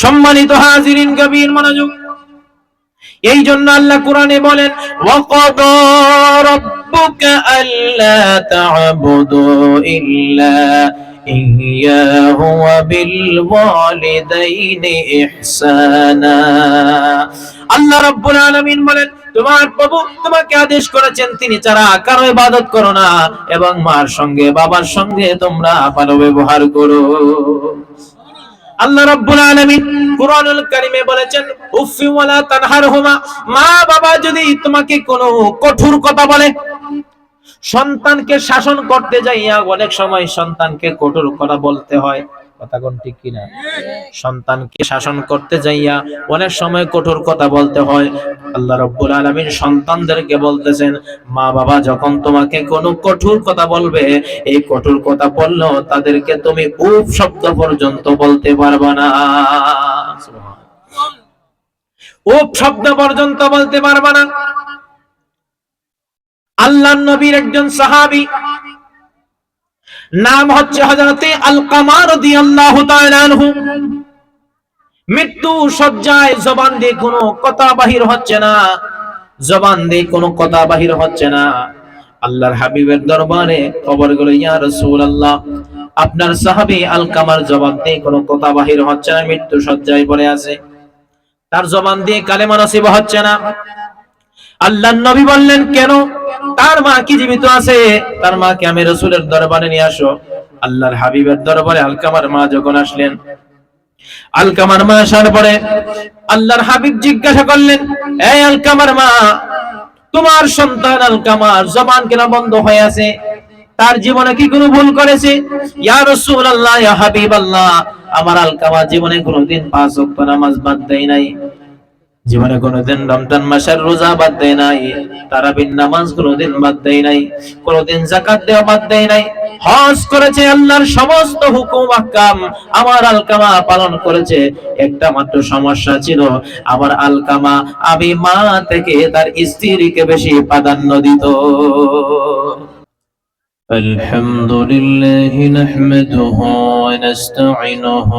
সম্মানিত হাজিরিন গভীর মনোযোগ। এই জন্য আল্লাহ কোরআনে বলেন, ওয়াকাদা রাব্বুকা আল্লা তা'বুদু ইল্লা ইয়্যাহু ওয়া বিল ওয়ালিদাইনি ইহসানা। আল্লাহ রাব্বুল আলামিন বলেন, তোমার প্রভু তোমাকে আদেশ করেছেন তিনি ছাড়া কারো ইবাদত করো না, এবং মার সঙ্গে বাবার সঙ্গে তোমরা ভালো ব্যবহার করো। আল্লাহ রাব্বুল আলামিন কুরআনুল কারীমে বলেছেন, উফি ওয়ালা তানহারহুমা, মা বাবা যদি তোমাকে কোনো কঠোর কথা বলে, সন্তানকে শাসন করতে যাইয়া অনেক সময় সন্তানকে কঠোর কথা বলতে হয়, কথা কোন ঠিক কিনা? সন্তানকে শাসন করতে যাইয়া অনেক সময় কঠোর কথা বলতে হয়। আল্লাহ রাব্বুল আলামিন সন্তানদেরকে বলতেছেন, মা বাবা যখন তোমাকে কোনো কঠোর কথা বলবে, এই কঠোর কথা বললেও তাদেরকে তুমি উফ শব্দ পর্যন্ত বলতে পারবে না। উফ শব্দ পর্যন্ত বলতে পারবে না। আল্লাহর নবীর একজন সাহাবী, নাম হচ্ছে হযরতে আলকামা রাদিয়াল্লাহু তাআলা আনহু, মৃত্যু শয্যায়, জবান দিয়ে কোনো কথা বাহির হচ্ছে না, জবান দিয়ে কোনো কথা বাহির হচ্ছে না। আল্লাহর হাবিবের দরবারে খবর গেল, ইয়া রাসূলুল্লাহ, আপনার সাহাবী আলকামার জবান দিয়ে কোনো কথা বাহির হচ্ছে না, মৃত্যু শয্যায় পড়ে আছে, তার জবান দিয়ে কালেমা নসিব হচ্ছে না। আল্লাহর নবী বললেন, কেন? তার মা কি জীবিত আছে? তার মাকে আমি রাসূলের দরবারে নিয়ে আসো। আল্লাহর হাবিবের দরবারে আলকামার মা যখন আসলেন, আলকামার মা আসার পরে আল্লাহর হাবিব জিজ্ঞাসা করলেন, এই আলকামার মা, তোমার সন্তান আলকামার জবান কেন বন্ধ হয়ে আছে? তার জীবনে কি কোনো ভুল করেছে? ইয়া রাসূলুল্লাহ, ইয়া হাবিবাল্লাহ, আমার আলকামা জীবনে কোনোদিন 5 ওয়াক্ত নামাজ বাদ দেয় নাই, জীবনে কোনোদিন রমজান মাসের রোজা বাদ দেয় নাই, তারাবির নামাজ কোনোদিন বাদ দেয় নাই, কোনোদিন যাকাত দেওয়া বাদ দেয় নাই, হজ করেছে, আল্লাহর সমস্ত হুকুম আহকাম আমার আলকামা পালন করেছে। একটা মাত্র সমস্যা ছিল, আমার আলকামা আমি মা থেকে তার স্ত্রীকে বেশি প্রাধান্য দিত। আলহামদুলিল্লাহ নাহমাদুহু ওয়া নাস্তাঈনুহু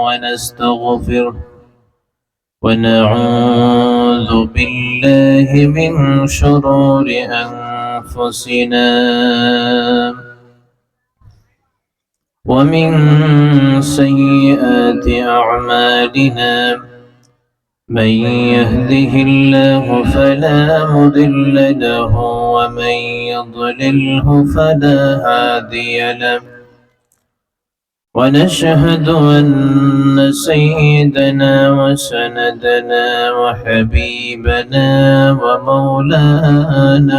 ওয়া নাস্তাগফিরুহ ونعوذ بالله من شرور أنفسنا ومن سيئات أعمالنا، من يهده الله فلا مضل له ومن يضلله فلا هادي له، ونشهد أن سيدنا وسندنا وحبيبنا ومولانا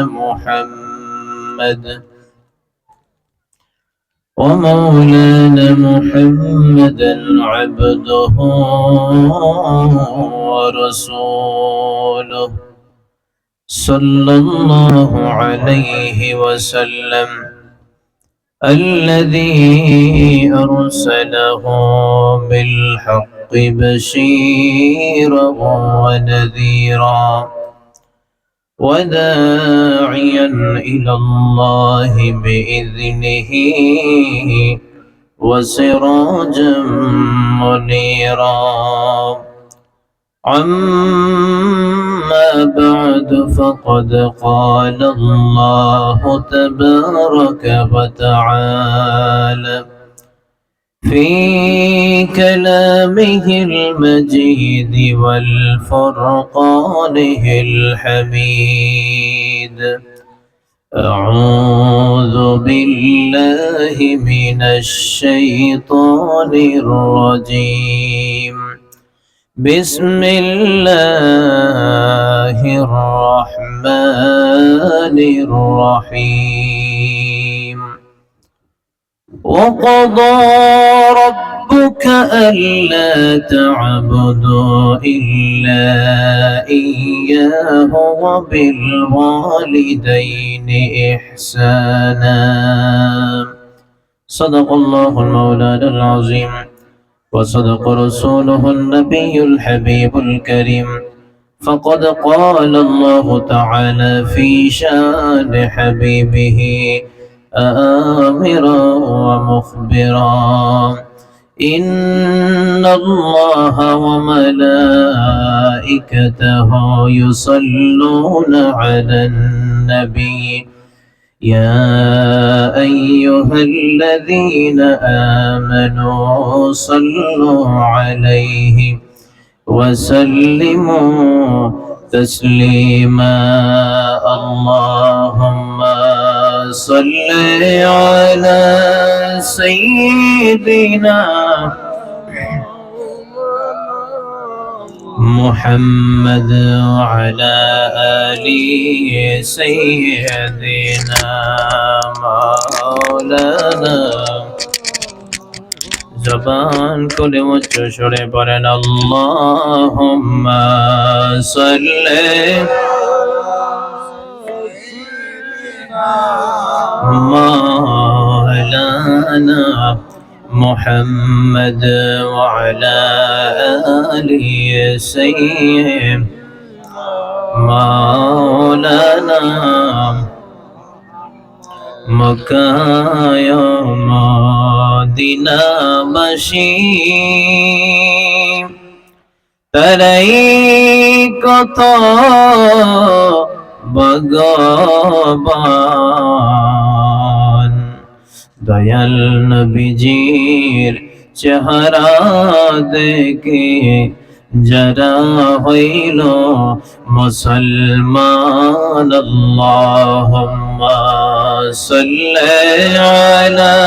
محمدا عبده ورسوله صلى الله عليه وسلم، الذي أرسله بالحق بشيرا ونذيرا وداعيا إلى الله بإذنه وسراجا منيرا. أما بعد، فقد قال الله تبارك وتعالى في كلامه المجيد والفرقانه الحميد، أعوذ بالله من الشيطان الرجيم، بسم الله الرحمن الرحيم. وقضى ربك ألا تعبدوا إلا إياه وبالوالدين إحسانا. صدق الله المولانا العظيم، وصدق رسوله النبي الحبيب الكريم، فقد قال الله تعالى في شان حبيبه آمرا ومخبرا، إن الله وملائكته يصلون على النبي يا أيها الذين آمنوا صلوا عليه وسلموا تسليما اللهم صل على سيدنا محمد وعلى آل سيدنا مولانا জবান খুলে উচ্চ স্বরে পড়েন আল্লাহুম্মা সাল্লি মাওলানা মুহাম্মদ ওয়া আলা আলি সাইয়্যিদ মাওলানা মক্কায় মদিনাবাসী তারাই কত ভগবান দয়াল নবীজির চেহারা দেখে যারা হইল মুসলমান আল্লাহুম্মা সাল্লি আলা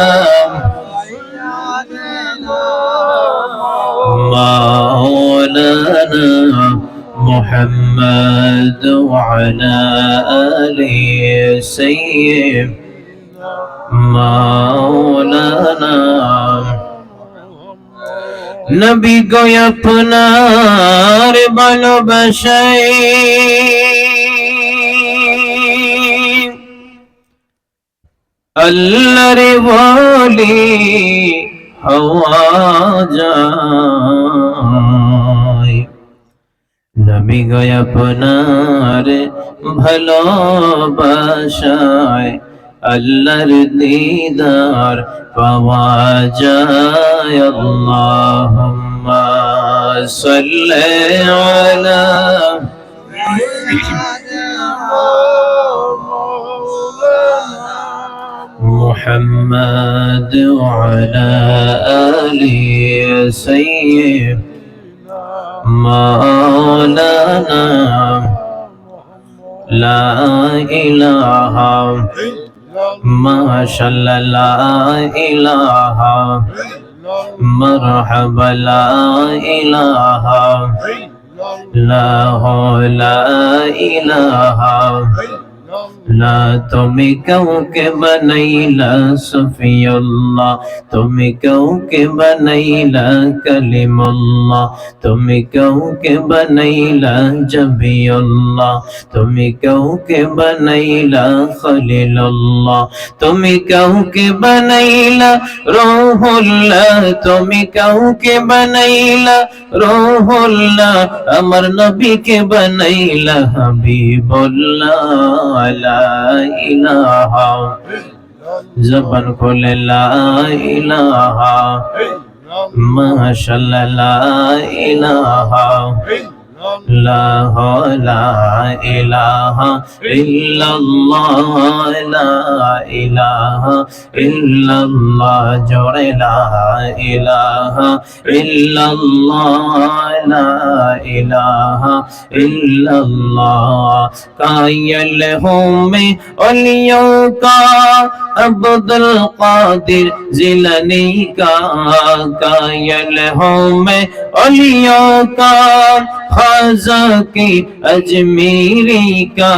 মাওলানা মুহাম্মদ ওয়া আলা আলি সাইয়্যিদ মাওলানা নবী গো আপনার ভালোবাসায় আল্লাহর ওলি হওয়া যায় নবী গো আপনার ভালোবাসায় আল্লাহর দিদার পাওয়া যায় আল্লাহুম্মা সাল্লি আলা মুহাম্মদ ওয়া আলা আলি সাইয়্যিদ মাওলানা লা ইলাহা মাশাআল্লাহ লা ইলাহা মারহাবা লা ইলাহা লা ইলাহা না তুমি কাউকে বানাইলা সফিউল্লাহ তুমি কাউকে বানাইলা কালিমুল্লাহ তুমি কাউকে বানাইলা জবিউল্লাহ তুমি কাউকে বানাইলা খলিলুল্লাহ তুমি কাউকে বানাইলা রূহুল্লাহ তুমি কাউকে বানাইলা রূহুল্লাহ আমার নবীকে বানাইলা হাবিবুল্লাহ লা ইলাহা জবান খুলে লা ইলাহা মাশাআল্লাহ লা ইলাহা লা ইলাহা ইল্লাল্লাহ লা ইলাহা ইল্লাল্লাহ জোরে লা ইলাহা ইল্লাল্লাহ লা ইলাহা ইল্লাল্লাহ কাयल हूँ मैं औलियों का अब्दुल कादिर जिलानी का कायल हूँ मैं औलियों का ख्वाजा की अजमेरी का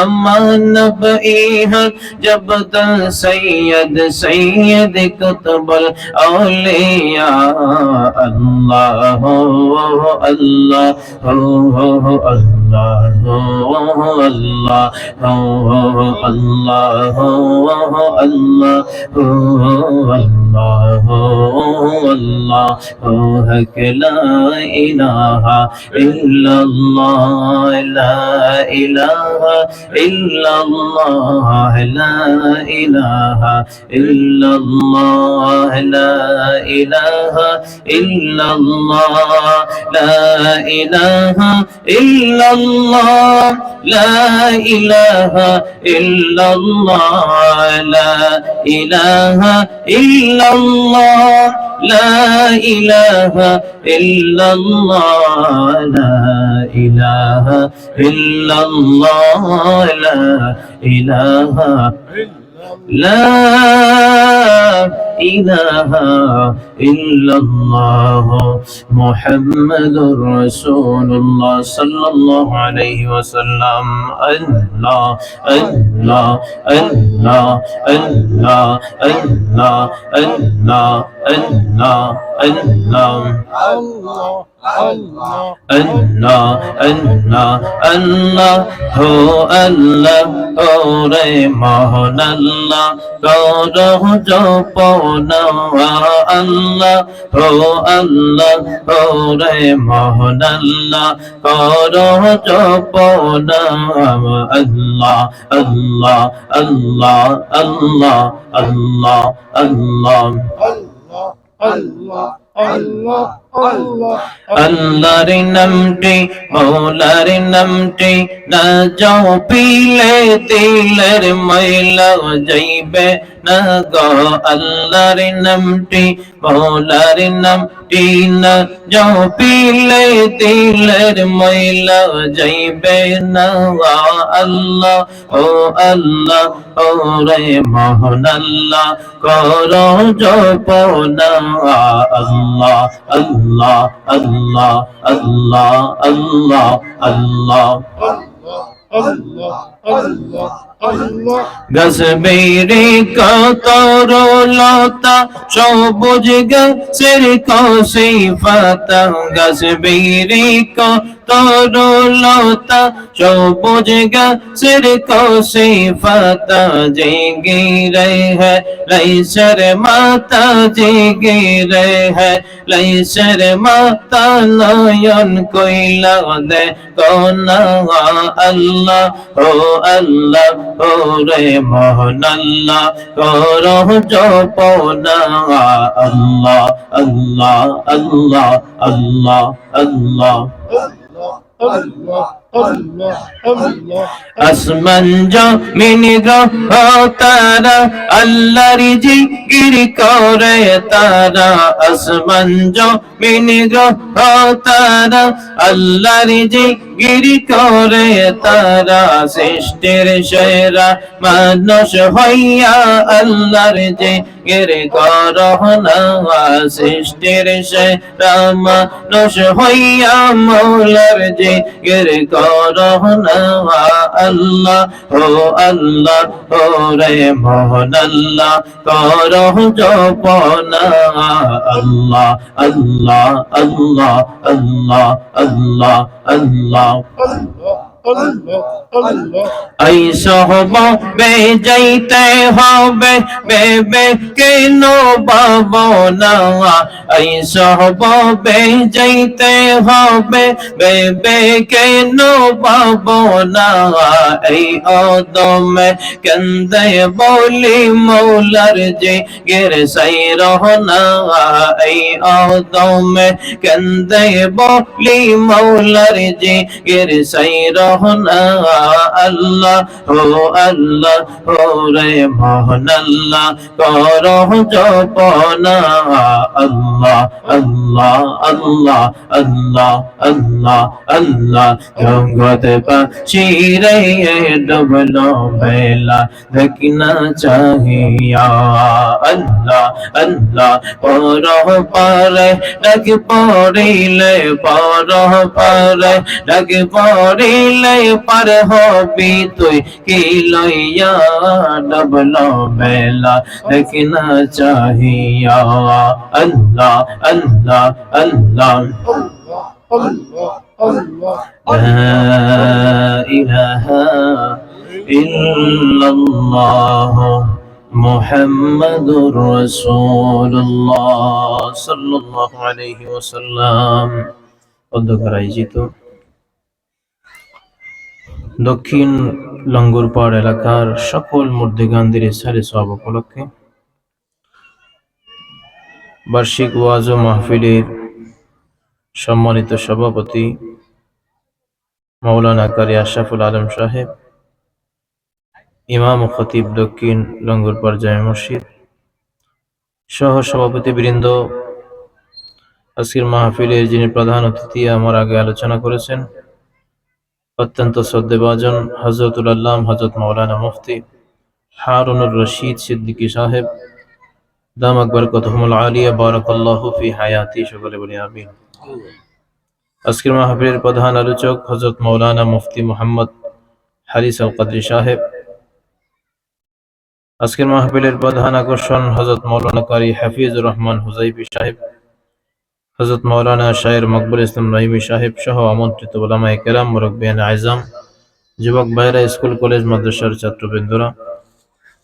मानब इहर जब तक सैयद सैयद कुतुबुल औलिया अल्लाह हो अल्लाह हो अल्लाह हो अल्लाह हो अल्लाह हो अल्लाह हो अल्लाह الله والله هك لا إله إلا الله لا إله إلا الله لا إله إلا الله لا إله إلا الله لا إله إلا الله لا إله إلا الله لا إله إلا الله لا إله إلا الله لا إله إلا الله لا إله لا إله إلا الله محمد رسول الله صلى الله عليه وسلم الله الله الله الله الله الله الله الله Allah Allah Allah ho Allah ho re mohan Allah karo jopona Allah ho Allah ho re mohan Allah karo jopona Allah Allah Allah Allah Allah Allah Allah Allah Allah আল্লাহর নামটি মৌলার নামটি না জপিলে দিলের ময়লা যাইবে না গো আল্লাহর নামটি মৌলার নামটি না জপিলে দিলের ময়লা যাইবে না আল্লাহ ও আল্লাহ ও রে মোহন আল্লাহ করো জপনা Allah Allah Allah Allah Allah Allah Allah Allah Allah গসবেরি কতরলতা সবুজ গাছের কসিফাতা গসবেরি কতরলতা সবুজ গাছের কসিফাতা জেগে রহে লাইসর মাতা জেগে রহে লাইসর মাতা নয়ন কইলা দে কোনা আল্লাহ ও আল্লাহ ও রে মোহন আল্লাহ করো জপনা আল্লাহ আল্লাহ আল্লাহ আল্লাহ আল্লাহ আসমান জমিন গ্রহ তারা আল্লাহর জিকির করে তারা আসমান জমিন গ্রহ তারা আল্লাহর জিকির করে তারা সৃষ্টির সেরা মানুষ হইয়া আল্লাহর জিকির করনা সৃষ্টির সেরা মানুষ হইয়া মৌলার জিকির করনা আল্লাহ ও আল্লাহ ও রে মোহন আল্লাহ করো জপনা আল্লাহ আল্লাহ আল্লাহ আল্লাহ আল্লাহ আল্লাহ এই সহবে যাইতে হবে বেবে কেন বাবনা এই সহবে যাইতে হবে বেবে কেন বাবনা এই অদমে কেন্দে বলি মৌলার যে গের সাই রহনা এই অদমে কেন্দে বলি মৌলার যে গের সাই রহনা আল্লাহ ও আল্লাহ ও রে মোহন আল্লাহ করো জপনা আল্লাহ আল্লাহ আল্লাহ আল্লাহ আল্লাহ আল্লাহ জগৎ পাশিরে ডুবলো বেলা দেখনা চাহিয়া আল্লাহ আল্লাহ পর পারে ডাক পড়িলে পর পারে ডাক পড়িলে পার হবি তুই কি লইয়া ডুবলো বেলা দেখনা চাহিয়া আল্লাহ আল্লাহ আল্লাহ لا إله إلا الله মুহাম্মাদুর রাসূলুল্লাহ সাল্লাল্লাহু আলাইহি ওয়াসাল্লাম। অন্ধকার আয়োজিত দক্ষিণ লঙ্গরপাড় এলাকার সকল মুর্দিগানদের ইসহারে সওয়াব উপলক্ষে বার্ষিক ওয়াজ ও মাহফিলের সম্মানিত সভাপতি মাওলানা কারি আশরাফুল আলম সাহেব, ইমাম ও খতিব দক্ষিণ লঙ্গরপাড় জামে মসজিদ সহ সভাপতি বৃন্দ, আজকের মাহফিলের যিনি প্রধান অতিথি আমার আগে আলোচনা করেছেন, অত্যন্ত শ্রদ্ধেভাজন হযরতুল আল্লাম হযরত মাওলানা মুফতি হারুনুর রশিদ সিদ্দিকী সাহেব দামাত বরকতুহুমুল আলিয়া বারাকাল্লাহু ফি হায়াতি, সকলে বলি আমিন। আজকের মাহফিলের প্রধান আলোচক হযরত মাওলানা মুফতি মুহাম্মদ হারিস আল কদরি সাহেব। আজকের মাহফিলের প্রধান আকর্ষণ হযরত মাওলানা কারি হাফিজুর রহমান হুজাইফি সাহেব, হযরত মাওলানা শায়ের মকবুল ইসলাম রহিমি সাহেব সহ আমন্ত্রিত উলামায়ে কেরাম, মুরব্বিয়ান আযম, যুবক ভাইরা, স্কুল কলেজ মাদ্রাসার ছাত্রবৃন্দরা,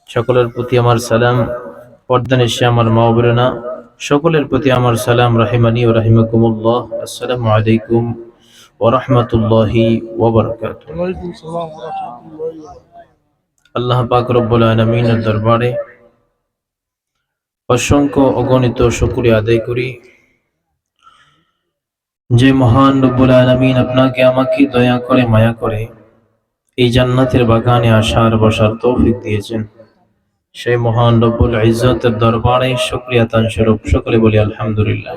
সকলের প্রতি আমার সালাম। পর্দানিশে আমার মা ও বোনেরা, সকলের প্রতি আমার সালাম রাহিমানি ও রাহিমাকুমুল্লাহ। আসসালামু আলাইকুম ওয়া রাহমাতুল্লাহি ওয়া বারাকাতুহু। ওয়া আলাইকুম আসসালাম ওয়া রাহমাতুল্লাহি ওয়া বারাকাতুহু। আল্লাহ পাক রব্বুল আলামিনের দরবারে অসংখ্য অগণিত শুকরিয়া আদায় করি, যে মহান রব্বুল আলামিন আপনাকে আমাকে দয়া করে মায়া করে এই জান্নাতের বাগানে আসার বসার তৌফিক দিয়েছেন। সেই মহান রব্বুল ইজ্জতের দরবারে শুকরিয়া তান স্বরূপ সকলে বলি আলহামদুলিল্লাহ।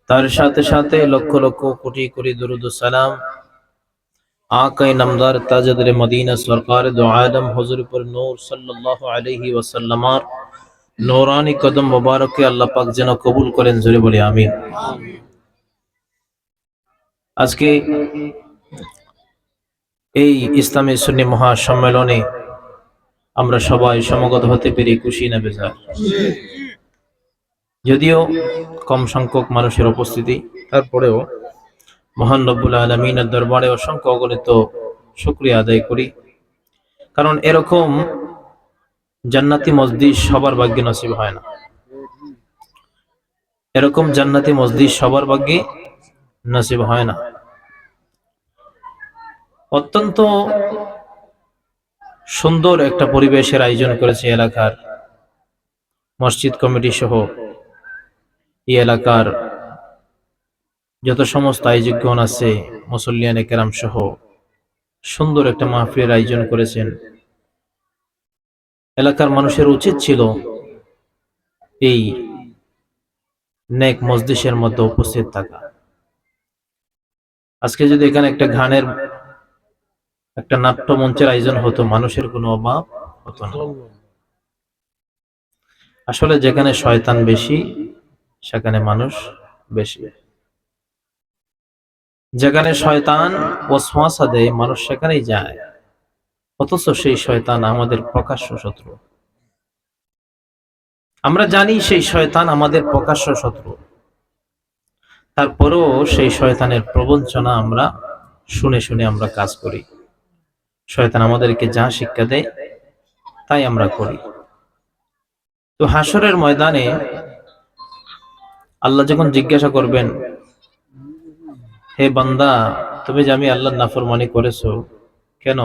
তার সাথে সাথে লক্ষ লক্ষ কোটি কোটি দুরুদ ও সালাম আকায়ে নামদার তাজদারে মদিনা সরকার দো আলম হুজুর पर নূর সাল্লাল্লাহু আলাইহি ওয়াসাল্লামের নূরানি কদম মোবারকে আল্লাহ পাক যেন কবুল করেন, জোরে বলি আমিন। আজকে এই ইসলামী সুন্নি মহাসম্মেলনে আমরা সবাই সমগত হতে পেরে খুশি না বেজার? যদিও কম সংখ্যক মানুষের উপস্থিতি, তারপরেও মহান রব্বুল আলামিনের দরবারে অসংখ্য অগণিত শুকরিয়া আদায় করি, কারণ এরকম জান্নাতি মসজিদ সবার ভাগ্যে নসিব হয় না। এরকম জান্নাতি মসজিদ সবার ভাগ্যে নসিব হয় না। অত্যন্ত সুন্দর একটা পরিবেশের আয়োজন করেছে এলাকার মসজিদ কমিটি সহ এই এলাকার যত সমস্ত আয়োজকগণ আছে, মুসল্লিয়ানে কেরাম সহ সুন্দর একটা মাহফিলের আয়োজন করেছেন। এলাকার মানুষের উচিত ছিল এই নেক মজলিসের মধ্যে উপস্থিত থাকা। আজকে যদি এখানে একটা গানের একটা নাট্য মঞ্চের আয়োজন হতো, মানুষের কোনো অভাব হতো না। আসলে যেখানে শয়তান বেশি সেখানে মানুষ বেশি। যেখানে শয়তান ওয়াসওয়াসা দেয় মানুষ সেখানেই যায়, অথচ সেই শয়তান আমাদের প্রকাশ্য শত্রু। আমরা জানি সেই শয়তান আমাদের প্রকাশ্য শত্রু, তারপরেও সেই শয়তানের প্রবঞ্চনা আমরা শুনে শুনে আমরা কাজ করি। শয়তান আমাদেরকে যা শিক্ষা দেয় তাই আমরা করি। তো হাসরের ময়দানে আল্লাহ যখন জিজ্ঞাসা করবেন, হে বান্দা, তুমি যে আমি আল্লাহর নাফরমানি করেছো কেন?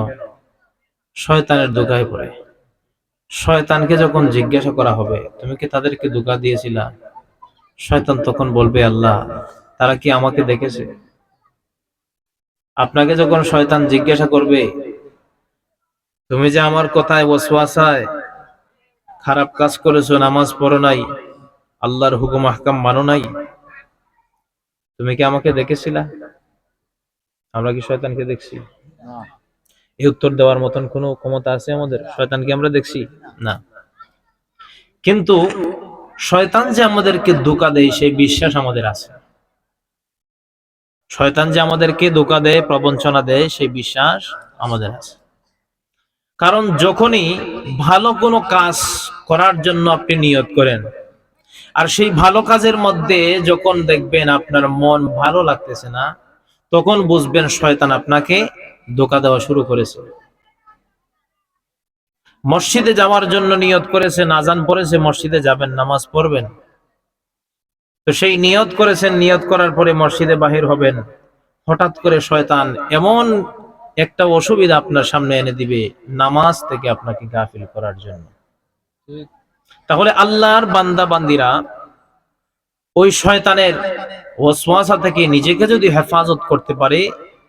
শয়তানের ধোঁকায় পড়ে। শয়তানকে যখন জিজ্ঞাসা করা হবে তুমি কি তাদেরকে ধোঁকা দিয়েছিলা, শয়তান তখন বলবে, আল্লাহ, তারা কি আমাকে দেখেছে? আপনাকে যখন শয়তান জিজ্ঞাসা করবে, তুমি যে আমার কথায় ওয়াসওয়াসায় খারাপ কাজ করেছো, নামাজ পড়ো নাই, আল্লাহর হুকুম আহকাম মানো নাই, তুমি কি আমাকে দেখেছিলা? আমরা কি শয়তানকে দেখছি? এই উত্তর দেওয়ার মতন কোনো ক্ষমতা আছে আমাদের? শয়তানকে আমরা দেখছি না। কিন্তু শয়তান যে আমাদেরকে ধোঁকা দেয় সেই বিশ্বাস আমাদের আছে। শয়তান যে আমাদেরকে ধোঁকা দেয়, প্রবঞ্চনা দেয়, সেই বিশ্বাস আমাদের আছে। কারণ যখনই ভালো কোনো কাজ করার জন্য আপনি নিয়ত করেন, আর সেই ভালো কাজের মধ্যে যখন দেখবেন আপনার মন ভালো লাগতেছে না, তখন বুঝবেন শয়তান আপনাকে ধোঁকা দেওয়া শুরু করেছে। মসজিদে যাওয়ার জন্য নিয়ত করেছেন, আজান পড়েছে, মসজিদে যাবেন, নামাজ পড়বেন, তো সেই নিয়ত করেছেন, নিয়ত করার পরে মসজিদে বাহির হবেন, হঠাৎ করে শয়তান এমন একটা অসুবিধা আপনার সামনে এনে দিবে নামাজ থেকে আপনাকে গাফিল করার জন্য। তাহলে আল্লাহর বান্দা বান্দিরা ওই শয়তানের ওয়াসওয়াসা থেকে নিজেকে যদি হেফাজত করতে পারে,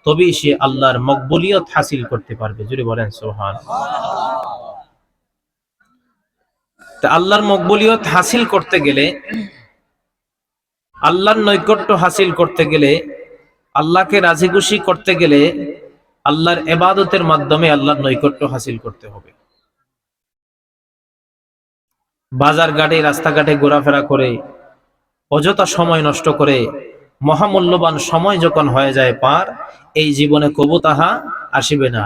তবেই সে আল্লাহর মকবুলিয়ত হাসিল করতে পারবে। যদি বলেন সুবহানাল্লাহ। তা আল্লাহর মকবুলিয়ত হাসিল করতে গেলে, আল্লাহর নৈকট্য হাসিল করতে গেলে, আল্লাহকে রাজি খুশি করতে গেলে, আল্লাহর ইবাদতের মাধ্যমে আল্লাহর নৈকট্য হাসিল করতে হবে। বাজার ঘাটে রাস্তাঘাটে ঘোরাফেরা করে অযথা সময় নষ্ট করে মহামূল্যবান সময় যখন হয়ে যায় পার, এই জীবনে কবু তাহা আসিবে না।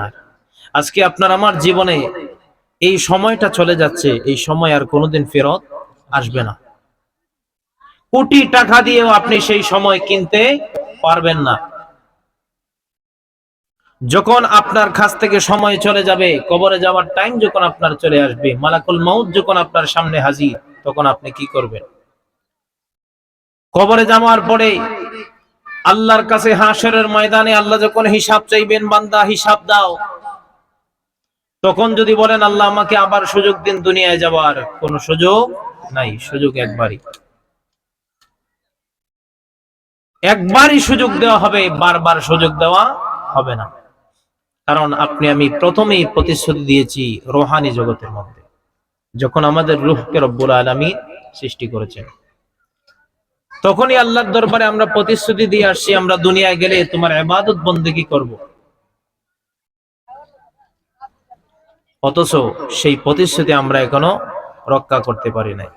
আজকে আপনার আমার জীবনে এই সময়টা চলে যাচ্ছে, এই সময় আর কোনোদিন ফেরত আসবে না। কোটি টাকা দিয়েও আপনি সেই সময় কিনতে পারবেন না। যখন আপনার কাছ থেকে সময় চলে যাবে, কবরে যাওয়ার টাইম যখন আপনার চলে আসবে, মালাকুল মাউত যখন আপনার সামনে হাজির, তখন আপনি কি করবেন? কবরে যাওয়ার পরে আল্লাহর কাছে হাশরের ময়দানে আল্লাহ যখন হিসাব চাইবেন, বান্দা হিসাব দাও, তখন যদি বলেন আল্লাহ আমাকে আবার সুযোগ দিন দুনিয়ায় যাওয়ার, কোন সুযোগ নাই। সুযোগ একবারই সুযোগ দেওয়া হবে, বারবার সুযোগ দেওয়া হবে না। কারণ আপনি আমি প্রথমেই প্রতিশ্রুতি দিয়েছি রোহানি জগতের মধ্যে, যখন আমাদের রূহকে রব্বুল আলামিন সৃষ্টি করেছেন, তখনই আল্লাহর দরবারে আমরা প্রতিশ্রুতি দিয়ে আসছি আমরা দুনিয়ায় গেলে তোমার ইবাদত বন্দেগী করব। অথচ সেই প্রতিশ্রুতি আমরা এখনো রক্ষা করতে পারি নাই।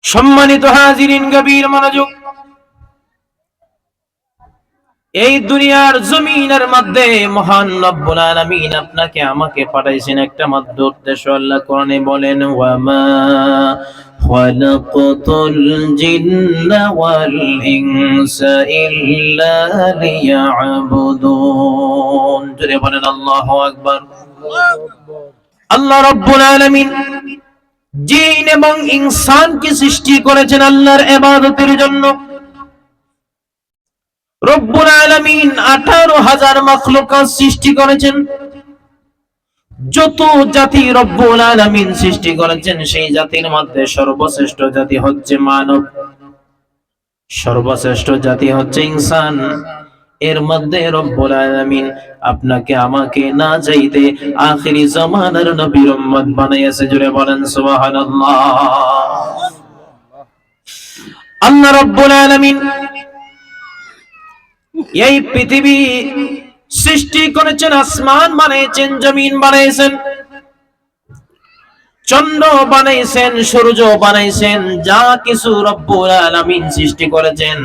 সম্মানিত হাজিরিন, গভীর মনোযোগ। এই দুনিয়ার জমিনের মধ্যে মহান রব্বুল আলামিন আপনাকে আমাকে পাঠাইছেন একটা মাত্র উদ্দেশ্য। আল্লাহ কোরআনে বলেন, ওয়ামা খালাকাতুল জিন্না ওয়াল ইনসা ইল্লা লিয়াবুদুন। জোরে বলেন আল্লাহু আকবার। আল্লাহ রব্বুল আলামিন জিন এবং ইনসানকে সৃষ্টি করেছেন আল্লাহর ইবাদতের জন্য। রব্বুল আলামিন 18,000 মাখলুকাত সৃষ্টি করেছেন। যত জাতি রব্বুল আলামিন সৃষ্টি করেছেন, সেই জাতির মধ্যে সর্বশ্রেষ্ঠ জাতি হচ্ছে মানব, সর্বশ্রেষ্ঠ জাতি হচ্ছে ইনসান। এর মধ্যে রব্বুল আলামিন আপনাকে আমাকে না চাইতে আখিরি জামানার নবীর উম্মত বানাইয়াছে। জুড়ে বলেন সুবহানাল্লাহ। আল্লাহ রব্বুল আলামিন এই পৃথিবী সৃষ্টি করেছেন, আসমান বানিয়েছেন, জমিন বানিয়েছেন, চন্দ্র বানাইছেন, সূর্য বানাইছেন, যা কিছু রব্বুল আলামিন সৃষ্টি করেছেন,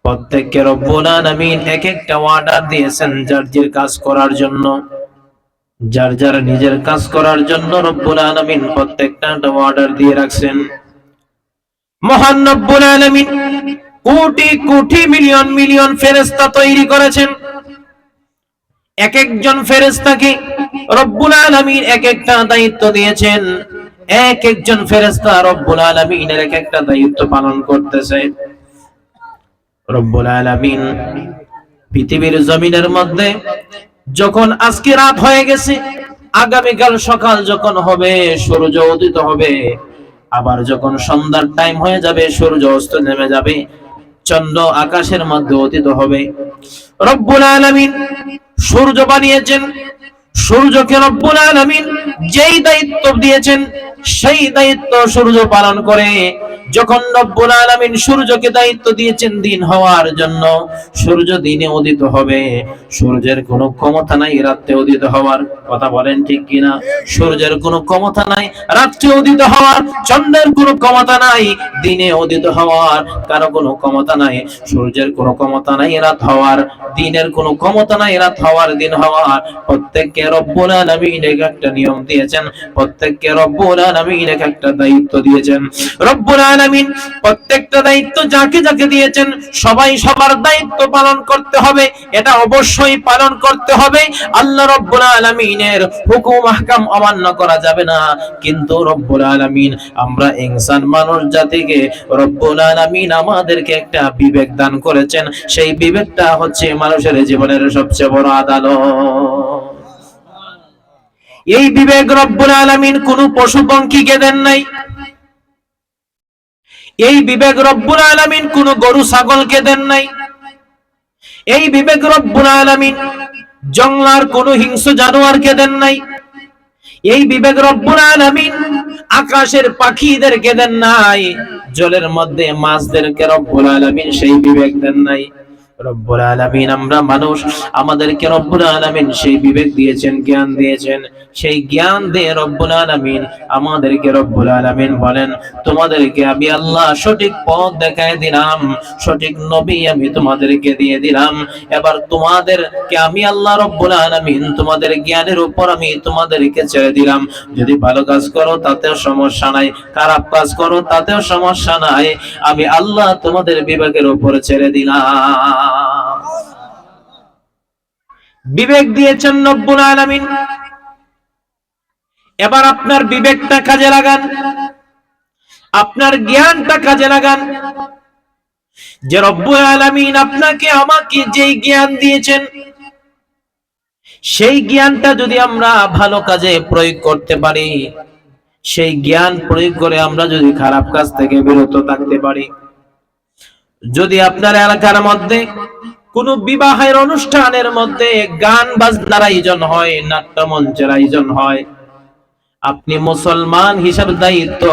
প্রত্যেককে রব্বুল আলামিন এক একটা অর্ডার দিয়েছেন যার যার কাজ করার জন্য, যার যার নিজের কাজ করার জন্য রব্বুল আলামিন প্রত্যেকটা অর্ডার দিয়ে রাখছেন। মহান রব্বুল আলামিন কোটি কোটি মিলিয়ন মিলিয়ন ফেরেশতা তৈরি করেছেন। এক একজন ফেরেশতাকে রব্বুল আলামিন এক একটা দায়িত্ব দিয়েছেন। এক একজন ফেরেশতা রব্বুল আলামিনের এক একটা দায়িত্ব পালন করতেছে। রব্বুল আলামিন পৃথিবীর জমিনের মধ্যে যখন আজকে রাত হয়ে গেছে, আগামীকাল সকাল যখন হবে সূর্য উদিত হবে, আবার যখন সন্ধ্যার টাইম হয়ে যাবে সূর্য অস্ত নেমে যাবে, চন্দ্র আকাশের মধ্যে উদিত হবে। রব্বুল আলামিন সূর্য বানিয়েছেন, সূর্যকে রব্বুল আলামিন যেই দায়িত্ব দিয়েছেন সেই দায়িত্ব সূর্য পালন করে। যখন রব্বুল আলামিন সূর্যকে দায়িত্ব দিয়েছেন দিন হওয়ার জন্য, সূর্য দিনে উদিত হবে। সূর্যের কোনো ক্ষমতা নাই রাতে উদিত হওয়ার। কথা বলেন ঠিক কিনা? সূর্যের কোনো ক্ষমতা নাই রাতে উদিত হওয়ার, চন্দ্রের কোনো ক্ষমতা নাই দিনে উদিত হওয়ার, কারো কোনো ক্ষমতা নাই। সূর্যের কোনো ক্ষমতা নাই রাত হওয়ার, দিনের কোনো ক্ষমতা নাই রাত হওয়ার, দিন হওয়ার। প্রত্যেককে রব্বুল আলামিন একটা নিয়ম দিয়েছেন, প্রত্যেককে রব্বুল আলামিন এক একটা দায়িত্ব দিয়েছেন। রব্বুল আলামিন প্রত্যেকটা দায়িত্ব যাকে যাকে দিয়েছেন সবাই সবার দায়িত্ব পালন করতে হবে, এটা অবশ্যই পালন করতে হবে। আল্লাহ রব্বুল আলামিনের হুকুম আহকাম অমান্য করা যাবে না। কিন্তু রব্বুল আলামিন আমরা ইনসান মানুষ জাতিকে রব্বুল আলামিন আমাদেরকে একটা বিবেক দান করেছেন, সেই বিবেকটা হচ্ছে মানুষের জীবনের সবচেয়ে বড় আদালত। এই বিবেক রব্বুল আলামিন কোন পশু পঙ্খীকে দেন নাই, এই বিবেক রব্বুল আলামিন কোন গরু ছাগলকে দেন নাই, এই বিবেক রব্বুল আলামিন জঙ্গলার কোন হিংস্র জানোয়ারকে দেন নাই, এই বিবেক রব্বুল আলামিন আকাশের পাখিদেরকে দেন নাই, জলের মধ্যে মাছদেরকে রব্বুল আলামিন সেই বিবেক দেন নাই। রব্বুল আলামিন আমরা মানুষ, আমাদেরকে রব্বুল আলামিন সেই বিবেক দিয়েছেন, জ্ঞান দিয়েছেন। সেই জ্ঞান দিয়ে রব্বুল আলামিন আমাদেরকে রব্বুল আলামিন বলেন তোমাদেরকে আমি আল্লাহ সঠিক পথ দেখায় দিলাম, সঠিক নবী আমি তোমাদেরকে দিয়ে দিলাম। এবার তোমাদেরকে আমি আল্লাহ রব্বুল আলামিন তোমাদের জ্ঞানের উপর আমি তোমাদেরকে ছেড়ে দিলাম। যদি ভালো কাজ করো তাতেও সমস্যা নাই, খারাপ কাজ করো তাতেও সমস্যা নাই, আমি আল্লাহ তোমাদের বিবেকের উপর ছেড়ে দিলাম। বিবেক দিয়েছেন রব্বুল আলামিন। এবার আপনার বিবেকটা কাজে লাগান, আপনার জ্ঞানটা কাজে লাগান। যে রব্বুল আলামিন আপনাকে আমাকে যেই জ্ঞান দিয়েছেন, সেই জ্ঞানটা যদি আমরা ভালো কাজে প্রয়োগ করতে পারি, সেই জ্ঞান প্রয়োগ করে আমরা যদি খারাপ কাজ থেকে বিরত থাকতে পারি। যদি আপনার এলাকার মধ্যে কোন বিবাহের অনুষ্ঠানের মধ্যে গান বাজনার আয়োজন হয়, নাট্যমঞ্চের আয়োজন হয়, আপনি মুসলমান হিসাবে দায়িত্ব,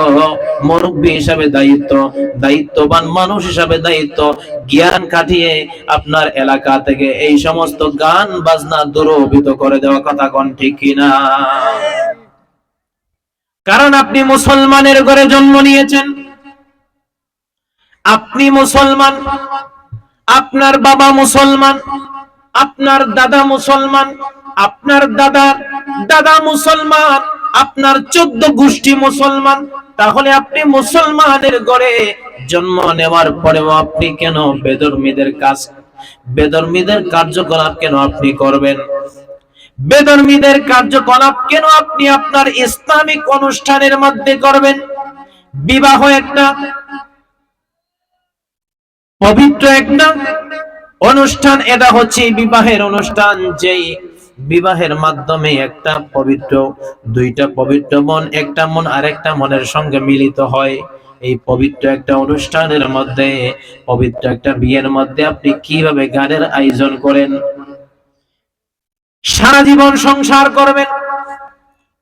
মুরব্বী হিসাবে দায়িত্ব, দায়িত্ববান মানুষ হিসাবে দায়িত্ব, জ্ঞান কাটিয়ে আপনার এলাকা থেকে এই সমস্ত গান বাজনা দূরীভূত করে দেওয়া। কথা কোন ঠিক কিনা? কারণ আপনি মুসলমানের ঘরে জন্ম নিয়েছেন, আপনি মুসলমান, আপনার বাবা মুসলমান, আপনার দাদা মুসলমান, আপনার দাদার দাদা মুসলমান, আপনার 14 গোষ্ঠী মুসলমান। তাহলে আপনি মুসলমানের ঘরে জন্ম নেওয়ার পরেও আপনি কেন বেধর্মীদের কার্যকলাপ কেন আপনি করবেন? বেধর্মীদের কার্যকলাপ কেন আপনি আপনার ইসলামিক অনুষ্ঠানের মধ্যে করবেন? বিবাহ একটা পবিত্র একটা অনুষ্ঠান, এটা হচ্ছে বিবাহের অনুষ্ঠান, যেই বিবাহের মাধ্যমে একটা পবিত্র, দুইটা পবিত্র মন, একটা মন আরেকটা মনের সঙ্গে মিলিত হয়। এই পবিত্র একটা অনুষ্ঠানের মধ্যে, পবিত্র একটা বিয়ের মধ্যে আপনি কিভাবে গানের আয়োজন করেন, সারা জীবন সংসার করবেন,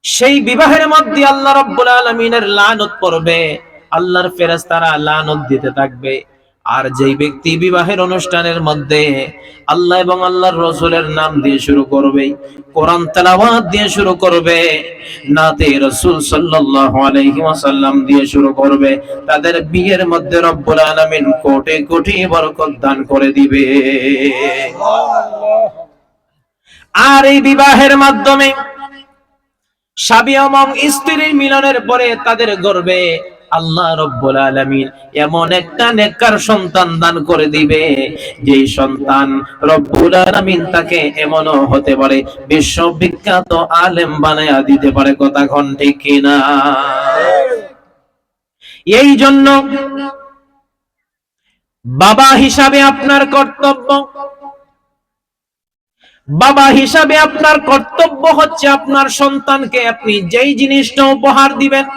সেই বিবাহের মধ্যে আল্লাহ রাব্বুল আলামিনের লানত পড়বে, আল্লাহর ফেরেশতারা লানত দিতে থাকবে। আর যেই ব্যক্তি বিবাহের অনুষ্ঠানের মধ্যে আল্লাহ এবং আল্লাহর রাসূলের নাম দিয়ে শুরু করবে, কোরআন তেলাওয়াত দিয়ে শুরু করবে, নাতে রাসূল সাল্লাল্লাহু আলাইহি ওয়াসাল্লাম দিয়ে শুরু করবে, তাদের বিয়ের মধ্যে রব্বুল আলামিন কোটি কোটি বরকত দান করে দিবে। আর এই বিবাহের মাধ্যমে স্বামী এবং স্ত্রীর মিলনের পরে তাদের গর্ভে আল্লাহ রব্বুল আলামিন এমন একটা নেককার সন্তান দান করে দিবে, যেই সন্তান রব্বুল আলামিন তাকে এমনও হতে পারে বিশ্ববিখ্যাত আলেম বানায়া দিতে পারে। কথা কোন ঠিক কিনা? এই জন্য বাবা হিসাবে আপনার কর্তব্য, বাবা হিসাবে আপনার কর্তব্য হচ্ছে আপনার সন্তানকে আপনি যেই জিনিসটা উপহার দিবেন,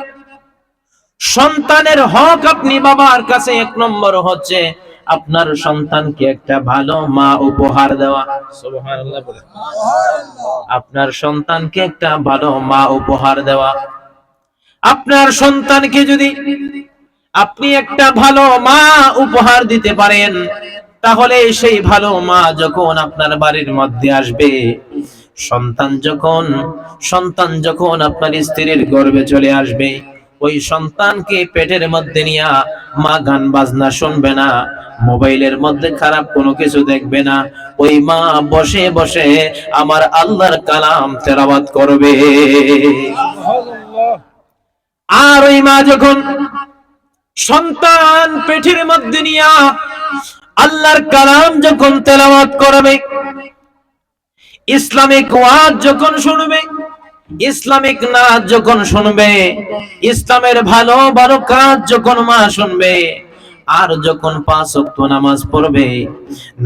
সন্তানের হক আপনি বাবার কাছে 1 নম্বর হচ্ছে আপনার সন্তানকে একটা ভালো মা উপহার দেওয়া। সুবহানাল্লাহ বলে। আপনার সন্তানকে একটা ভালো মা উপহার দেওয়া। আপনার সন্তানকে যদি আপনি একটা ভালো মা উপহার দিতে পারেন, তাহলে সেই ভালো মা যখন আপনার বাড়ির মধ্যে আসবে, সন্তান যখন আপনার স্ত্রীর গর্ভে চলে আসবে, ওই সন্তানকে পেটের মধ্যে নিয়ে মা গান বাজনা শুনবে না, মোবাইলের মধ্যে খারাপ কোনো কিছু দেখবে না, ওই মা বসে বসে আমার আল্লাহর কালাম তেলাওয়াত করবে। আর ওই মা যখন সন্তান পেটের মধ্যে নিয়ে আল্লাহর কালাম যখন তেলাওয়াত করবে, ইসলামিক ওয়াজ যখন শুনবে, ইসলামিক নাচ যখন শুনবে, ইসলামের ভালো ভালো কাজ যখন মা শুনবে, আর যখন 5 ওয়াক্ত নামাজ পড়বে,